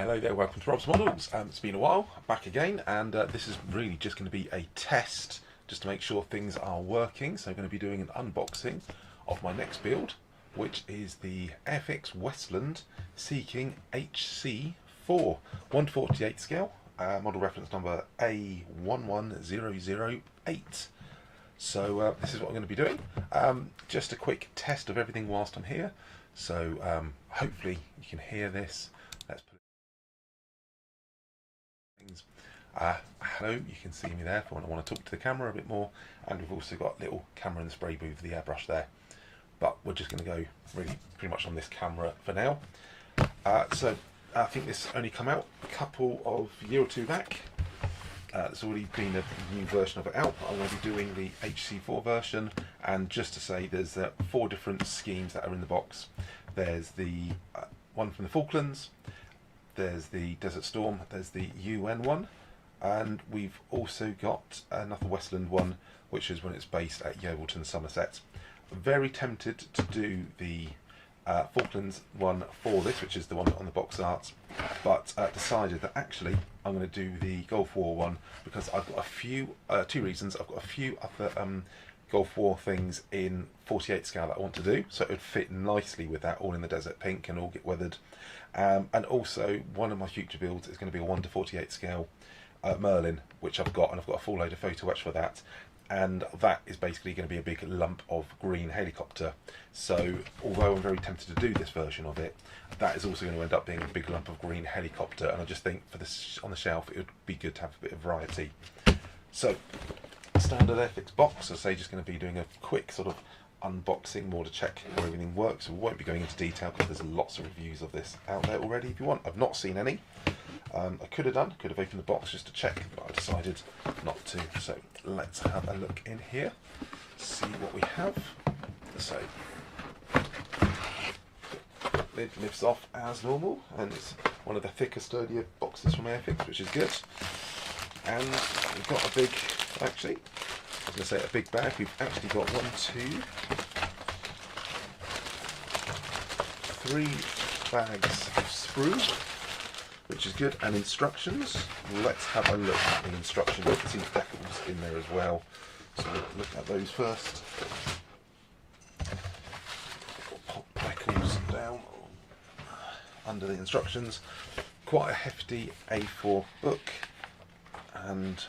Hello there, welcome to Rob's Models. It's been a while, back again, and this is really just going to be a test just to make sure things are working. So I'm going to be doing an unboxing of my next build, which is the Airfiix Westland Sea King HC.4 1/48 scale, model reference number A11008. So this is what I'm going to be doing. Just a quick test of everything whilst I'm here. So hopefully you can hear this. Let's put things. Hello, you can see me there for when I want to talk to the camera a bit more, and we've also got a little camera in the spray booth, the airbrush there. But we're just going to go really pretty much on this camera for now. So I think this only come out a couple of year or two back. There's already been a new version of it out. I'm going to be doing the HC4 version, and just to say, there's 4 different schemes that are in the box. There's the one from the Falklands, there's the Desert Storm, there's the UN one, and we've also got another Westland one, which is when it's based at Yeovilton, Somerset. I'm very tempted to do the Falklands one for this, which is the one on the box art, but decided that actually I'm going to do the Gulf War one because I've got a few, 2 reasons. I've got a few other Gulf War things in 48 scale that I want to do, so it would fit nicely with that, all in the desert pink and all get weathered. And also one of my future builds is going to be a 1/48 scale Merlin, which I've got, and I've got a full load of photo etch for that. And that is basically going to be a big lump of green helicopter. So although I'm very tempted to do this version of it, that is also going to end up being a big lump of green helicopter, and I just think for this on the shelf it would be good to have a bit of variety. So standard Airfix box, as I say, just going to be doing a quick sort of unboxing more to check how everything works. We won't be going into detail because there's lots of reviews of this out there already if you want. I've not seen any. I could have opened the box just to check, but I decided not to. So let's have a look in here, see what we have. So lid lifts off as normal, and it's one of the thicker, sturdier boxes from Airfix, which is good. And we've got a big, actually, I was going to say a big bag. We've actually got 1, 2, 3 bags of sprue, which is good, and instructions. Let's have a look at the instructions. You can see decals in there as well, so we'll look at those first. Pop decals down under the instructions. Quite a hefty A4 book, and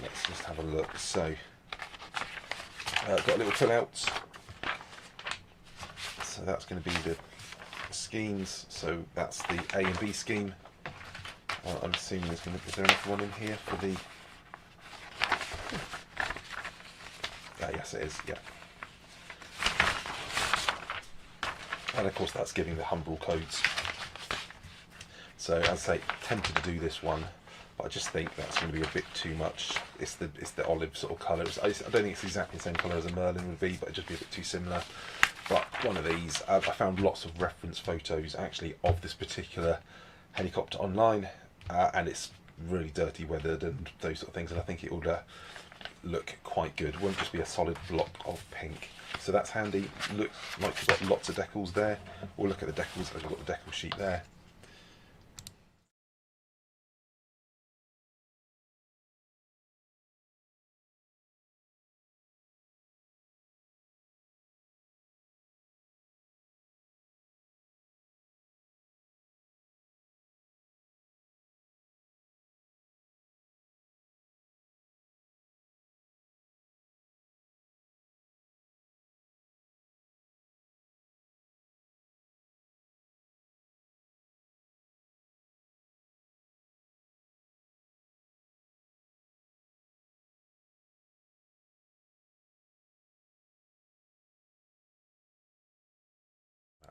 let's just have a look. So got a little fill out, so that's going to be the schemes. So that's the A and B scheme. I'm assuming there's going to be another one in here for the. Yes, it is. Yeah. And of course, that's giving the Humbrol codes. So as I say, tempted to do this one, but I just think that's going to be a bit too much. It's the olive sort of colour. I don't think it's exactly the same colour as a Merlin would be, but it'd just be a bit too similar. But one of these, I found lots of reference photos actually of this particular helicopter online, and it's really dirty weathered and those sort of things, and I think it would look quite good. It won't just be a solid block of pink. So that's handy. Look like you've got lots of decals there. We'll look at the decals. I've got the decal sheet there.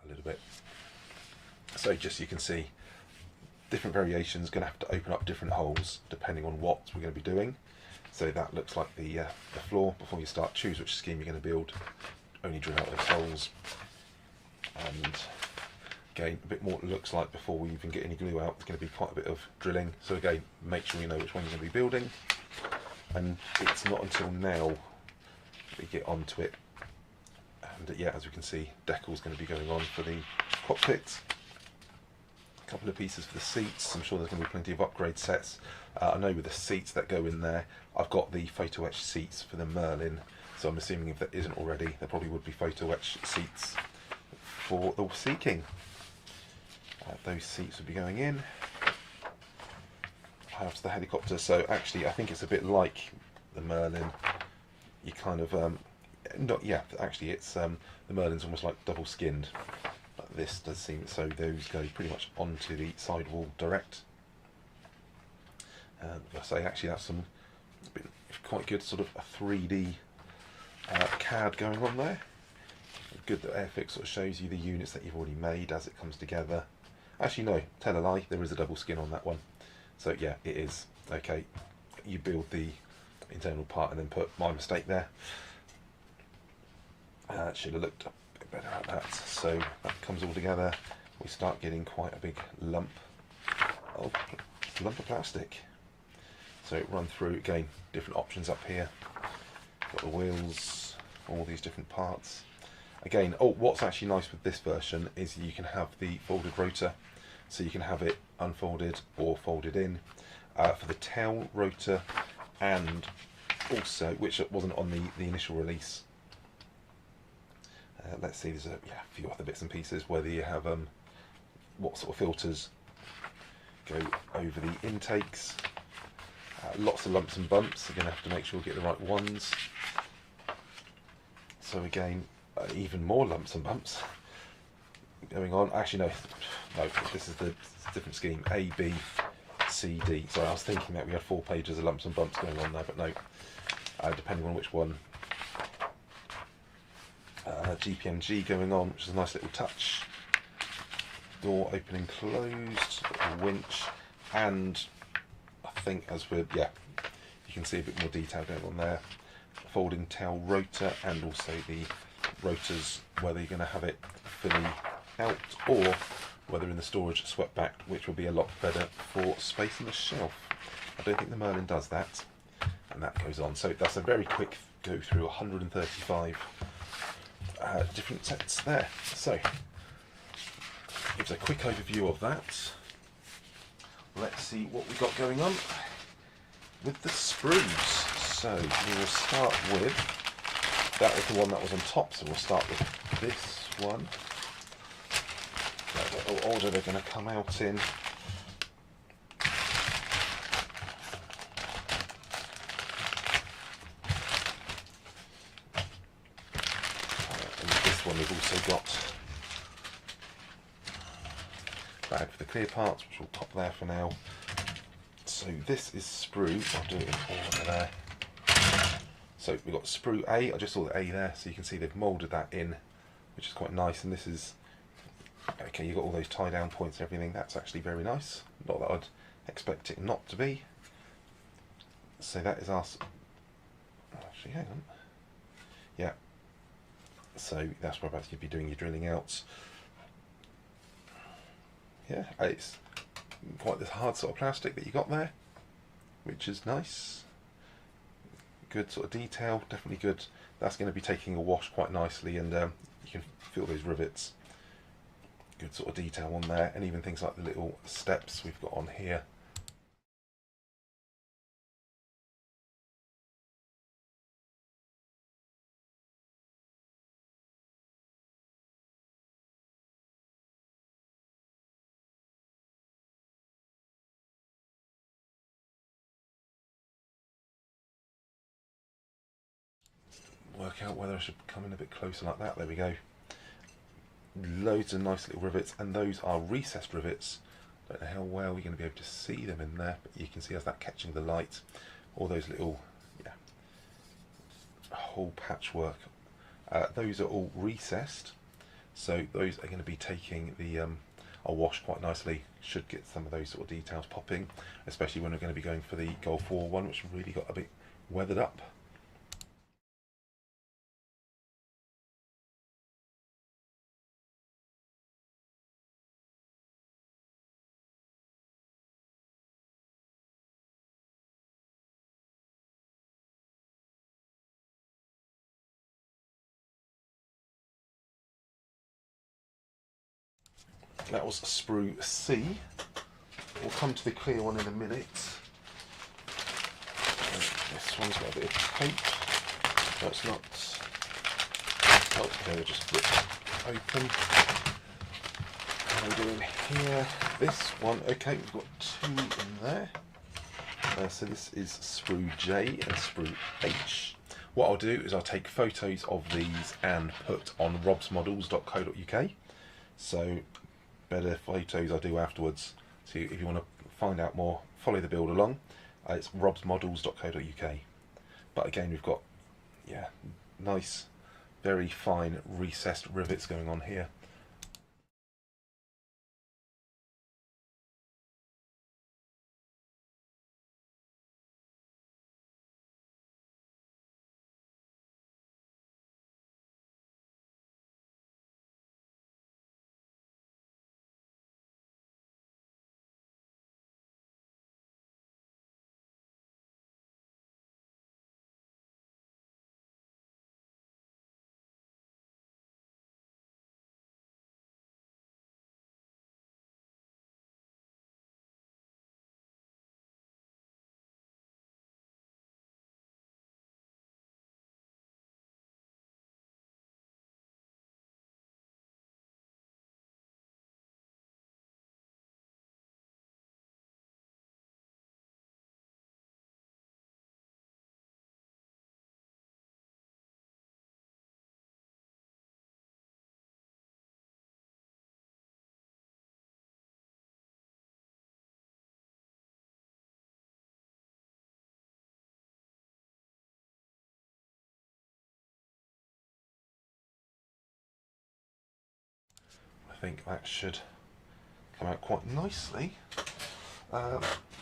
A little bit. So just so you can see, different variations, going to have to open up different holes depending on what we're going to be doing. So that looks like the floor. Before you start, choose which scheme you're going to build. Only drill out those holes. And again, a bit more it looks like before we even get any glue out. There's going to be quite a bit of drilling. So again, make sure you know which one you're going to be building. And it's not until now we get onto it. And yeah, as we can see, decal's going to be going on for the cockpit. A couple of pieces for the seats. I'm sure there's going to be plenty of upgrade sets. I know with the seats that go in there, I've got the photo etched seats for the Merlin, so I'm assuming if that isn't already, there probably would be photo etched seats for the Sea King. Those seats would be going in. How's the helicopter? So actually, I think it's a bit like the Merlin. You kind of not, yeah. Actually, it's the Merlin's almost like double skinned. But this does seem so. Those go pretty much onto the sidewall direct. I say actually that's some quite good sort of a 3D CAD going on there. Good that Airfix sort of shows you the units that you've already made as it comes together. Actually no, tell a lie, there is a double skin on that one. So yeah, it is. Okay, you build the internal part and then put my mistake there. Should have looked a bit better at that. So that comes all together. We start getting quite a big lump of plastic. So run through again, different options up here. Got the wheels, all these different parts. Again, oh, what's actually nice with this version is you can have the folded rotor, so you can have it unfolded or folded in for the tail rotor, and also, which wasn't on the initial release. Let's see, there's a few other bits and pieces where you have what sort of filters go over the intakes. Lots of lumps and bumps, you're going to have to make sure you get the right ones. So again, even more lumps and bumps going on. Actually no, this is the different scheme. A, B, C, D. So I was thinking that we had 4 pages of lumps and bumps going on there, but no, depending on which one. GPMG going on, which is a nice little touch. Door opening, closed, winch, and I think as we're, yeah, you can see a bit more detail going on there. Folding tail rotor, and also the rotors, whether you're going to have it fully out or whether in the storage swept back, which will be a lot better for space on the shelf. I don't think the Merlin does that, and that goes on. So that's a very quick go through 135 different sets there. So gives a quick overview of that. Let's see what we've got going on with the sprues. So we will start with, that was the one that was on top, so we'll start with this one. What order they're going to come out in. And this one we've also got bag for the clear parts, which we'll pop there for now. So this is sprue, I'll do it in order there. So we've got sprue A, I just saw the A there, so you can see they've moulded that in, which is quite nice. And this is, okay, you've got all those tie down points and everything, that's actually very nice. Not that I'd expect it not to be. So that is us, actually hang on, yeah, so that's where you'd be doing your drilling out. Yeah, it's quite this hard sort of plastic that you got there, which is nice. Good sort of detail, definitely good. That's going to be taking a wash quite nicely, and you can feel those rivets. Good sort of detail on there, and even things like the little steps we've got on here. Work out whether I should come in a bit closer like that. There we go. Loads of nice little rivets, and those are recessed rivets. Don't know how well you're going to be able to see them in there, but you can see as that catching the light, all those little, yeah, whole patchwork. Those are all recessed, so those are going to be taking the a wash quite nicely. Should get some of those sort of details popping, especially when we're going to be going for the Gulf War one, which really got a bit weathered up. that was sprue C. We'll come to the clear one in a minute. And this one's got a bit of tape. No, it's not. Oh, they're just ripped open. What are we doing here? This one, okay, we've got two in there. So this is sprue J and sprue H. What I'll do is I'll take photos of these and put on robsmodels.co.uk. So better photos I'll do afterwards. So if you want to find out more, follow the build along. It's robsmodels.co.uk. But again, we've got, yeah, nice, very fine recessed rivets going on here. I think that should come out quite nicely.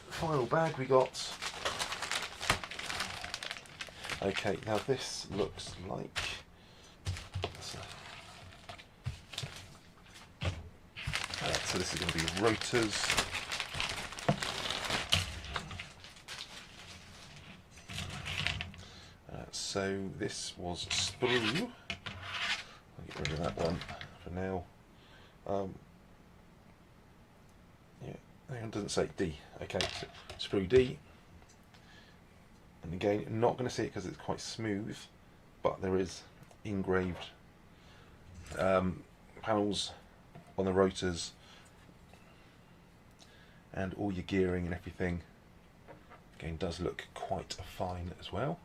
Final bag we got. Okay, now this looks like, so this is going to be rotors. So this was sprue. I'll get rid of that one for now. Yeah, it doesn't say D. Okay, so sprue D. And again, not going to see it because it's quite smooth, but there is engraved panels on the rotors, and all your gearing and everything. Again, does look quite fine as well.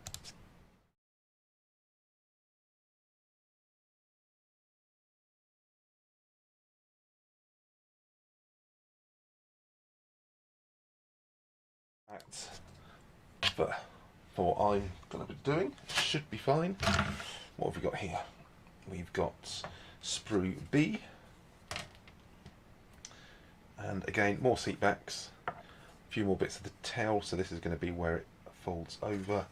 But for what I'm going to be doing, it should be fine. What have we got here? We've got sprue B, and again more seat backs, a few more bits of the tail, so this is going to be where it folds over.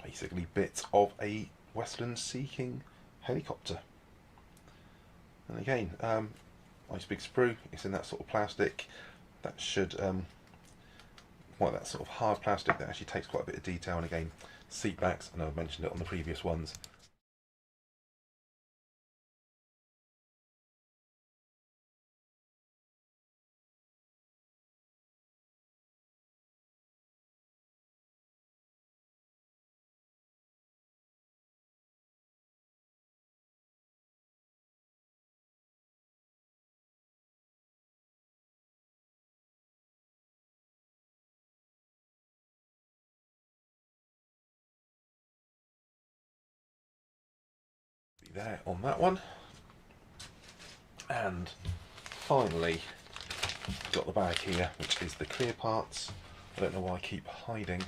Basically bits of a Westland Sea King helicopter. And again, nice big sprue. It's in that sort of plastic. That should, well, that sort of hard plastic that actually takes quite a bit of detail. And again, seat backs, and I've mentioned it on the previous ones. There on that one. And finally, got the bag here, which is the clear parts. I don't know why I keep hiding.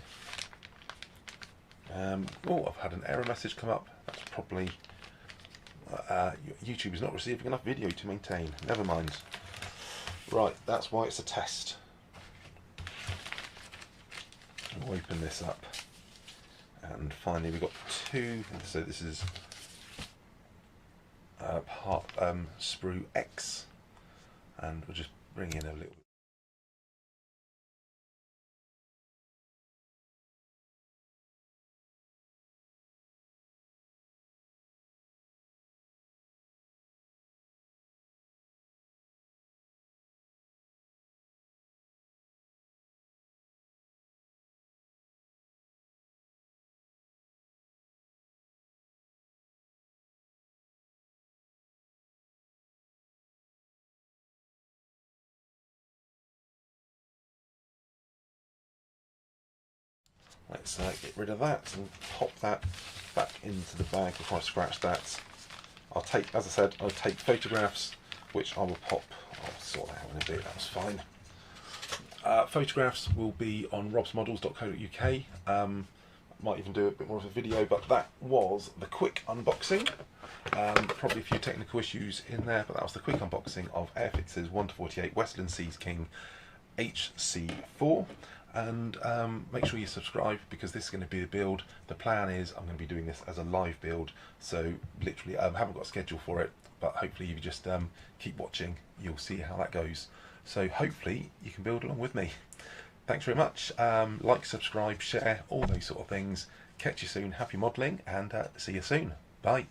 Oh, I've had an error message come up. That's probably YouTube is not receiving enough video to maintain. Never mind. Right, that's why it's a test. I'll open this up, and finally we've got two. So this is part sprue X, and we'll just bring in a little let's get rid of that and pop that back into the bag before I scratch that. I'll take, as I said, I'll take photographs, which I will pop. I'll sort that out in a bit. That's fine. Photographs will be on robsmodels.co.uk. Might even do a bit more of a video, but that was the quick unboxing. Probably a few technical issues in there, but that was the quick unboxing of Airfix's 1-48 Westland Sea King HC.4. And make sure you subscribe, because this is going to be the build. The plan is I'm going to be doing this as a live build, so literally I haven't got a schedule for it, but hopefully if you just keep watching, you'll see how that goes. So hopefully you can build along with me. Thanks very much. Like, subscribe, share, all those sort of things. Catch you soon. Happy modelling, and see you soon. Bye.